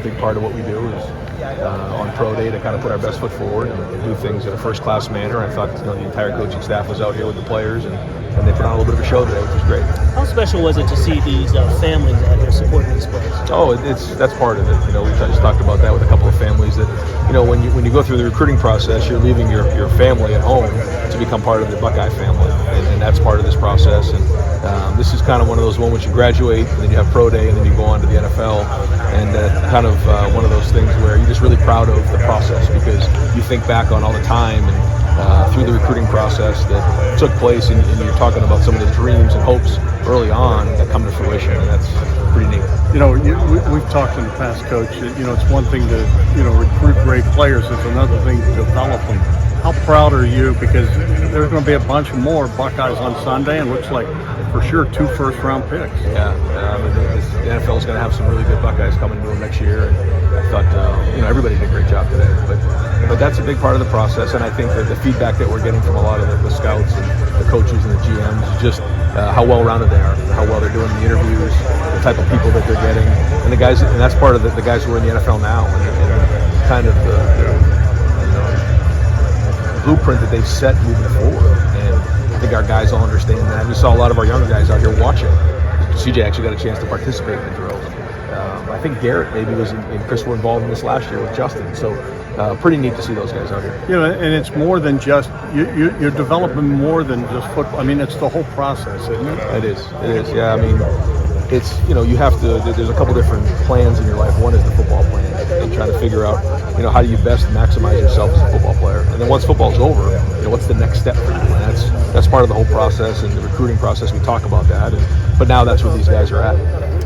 big part of what we do is on pro day to kind of put our best foot forward and do things in a first-class manner. I thought the entire coaching staff was out here with the players, and they put on a little bit of a show today, which was great. How special was it to see these families out here supporting these players? Oh, that's part of it. We just talked about that with a couple of families that, when you go through the recruiting process, you're leaving your family at home to become part of the Buckeye family, and that's part of this process. And this is kind of one of those moments you graduate, and then you have pro day, and then you go on to the NFL, and kind of one of those things where you're just really proud of the process because you think back on all the time and through the recruiting process that took place, and you're talking about some of the dreams and hopes early on that come to fruition, and that's pretty neat. We've talked in the past, Coach, it's one thing to, recruit great players. It's another thing to develop them. How proud are you? Because there's going to be a bunch of more Buckeyes on Sunday, and looks like for sure 2 first-round picks. Yeah, the NFL is going to have some really good Buckeyes coming to them next year, and I thought, everybody did a great job today. But that's a big part of the process, and I think that the feedback that we're getting from a lot of the scouts and the coaches and the GMs is just how well-rounded they are, how well they're doing the interviews, the type of people that they're getting, and the guys, and that's part of the guys who are in the NFL now, and kind of the blueprint that they've set moving forward. And I think our guys all understand that. We saw a lot of our younger guys out here watching. CJ actually got a chance to participate in the drill. I think Garrett maybe and Chris were involved in this last year with Justin. So pretty neat to see those guys out here. And it's more than just, you're developing more than just football. I mean, it's the whole process, isn't it? It is, yeah. I mean, it's, you have to, there's a couple different plans in your life. One is the football plan and trying to figure out, how do you best maximize yourself as a football player. And then once football's over, what's the next step for you? And that's part of the whole process and the recruiting process. We talk about that. But now that's where these guys are at.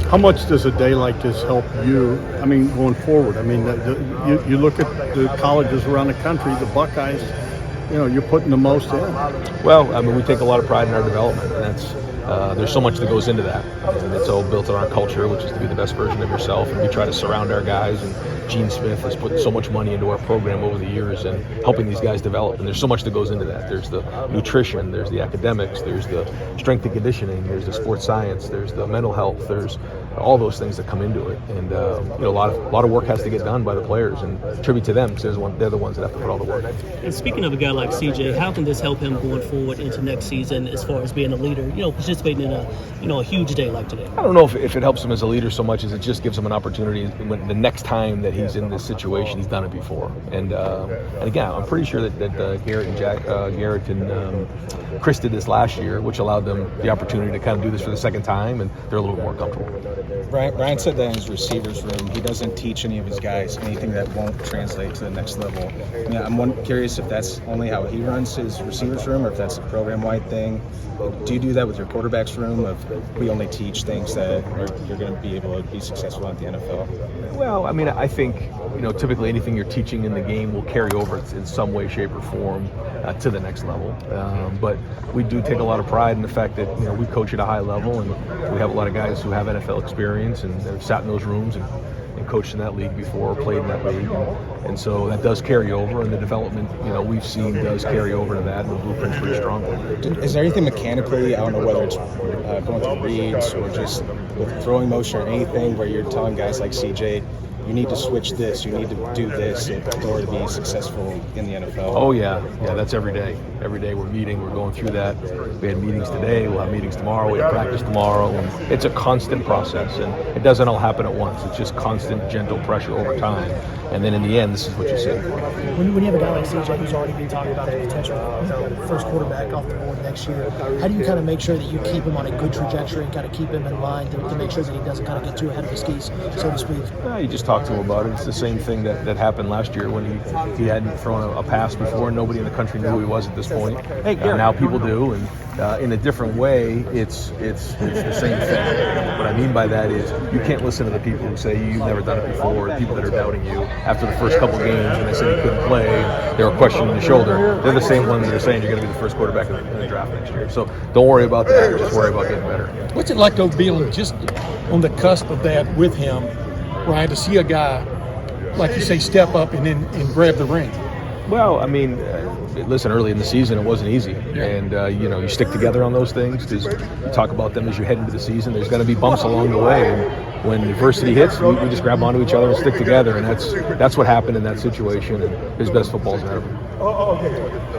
How much does a day like this help you, going forward? You look at the colleges around the country, the Buckeyes, you're putting the most in. Well, we take a lot of pride in our development, and that's there's so much that goes into that, and it's all built on our culture, which is to be the best version of yourself, and we try to surround our guys, and Gene Smith has put so much money into our program over the years and helping these guys develop, and there's so much that goes into that. There's the nutrition, there's the academics, there's the strength and conditioning, there's the sports science, there's the mental health, there's all those things that come into it, and a lot of work has to get done by the players, and tribute to them because they're the ones that have to put all the work. And speaking of a guy like CJ, how can this help him going forward into next season as far as being a leader, participating in a huge day like today? I don't know if it helps him as a leader so much as it just gives him an opportunity when the next time that he's in this situation, he's done it before. And again, I'm pretty sure that Garrett and Chris did this last year, which allowed them the opportunity to kind of do this for the second time, and they're a little bit more comfortable. Ryan said that in his receivers room. He doesn't teach any of his guys anything that won't translate to the next level. I'm curious if that's only how he runs his receivers room or if that's a program-wide thing. Do you do that with your quarterback's room of we only teach things that you're going to be able to be successful at the NFL? Well, I think, typically anything you're teaching in the game will carry over in some way, shape, or form to the next level. But we do take a lot of pride in the fact that, we coach at a high level, and we have a lot of guys who have NFL experience and have sat in those rooms and coached in that league before, played in that league. And so that does carry over, and the development, we've seen does carry over to that, and the blueprint's pretty strong. Is there anything mechanically, I don't know whether it's going through reads or just with throwing motion or anything where you're telling guys like CJ, you need to switch this, you need to do this in order to be successful in the NFL? Oh, yeah, that's every day. Every day we're meeting, we're going through that. We had meetings today, we'll have meetings tomorrow, we have practice tomorrow. And it's a constant process, and it doesn't all happen at once. It's just constant, gentle pressure over time. And then in the end, this is what you see. When you have a guy like CJ who's already been talking about his potential first quarterback off the board next year, how do you kind of make sure that you keep him on a good trajectory and kind of keep him in line to make sure that he doesn't kind of get too ahead of his skis, so to speak? You just talk to him about it. It's the same thing that happened last year when he hadn't thrown a pass before, and nobody in the country knew who he was at this point. Now people do, and in a different way, it's the same thing. What I mean by that is you can't listen to the people who say you've never done it before, the people that are doubting you after the first couple games when they said he couldn't play, they were questioning the shoulder. They're the same ones that are saying you're going to be the first quarterback in the draft next year. So don't worry about that. Just worry about getting better. What's it like though being just on the cusp of that with him, Ryan, to see a guy, like you say, step up and grab the ring? Well, listen, early in the season it wasn't easy, and you stick together on those things because you talk about them as you head into the season. There's going to be bumps along the way, and when adversity hits, we just grab onto each other and stick together, and that's what happened in that situation. And his best football's ever.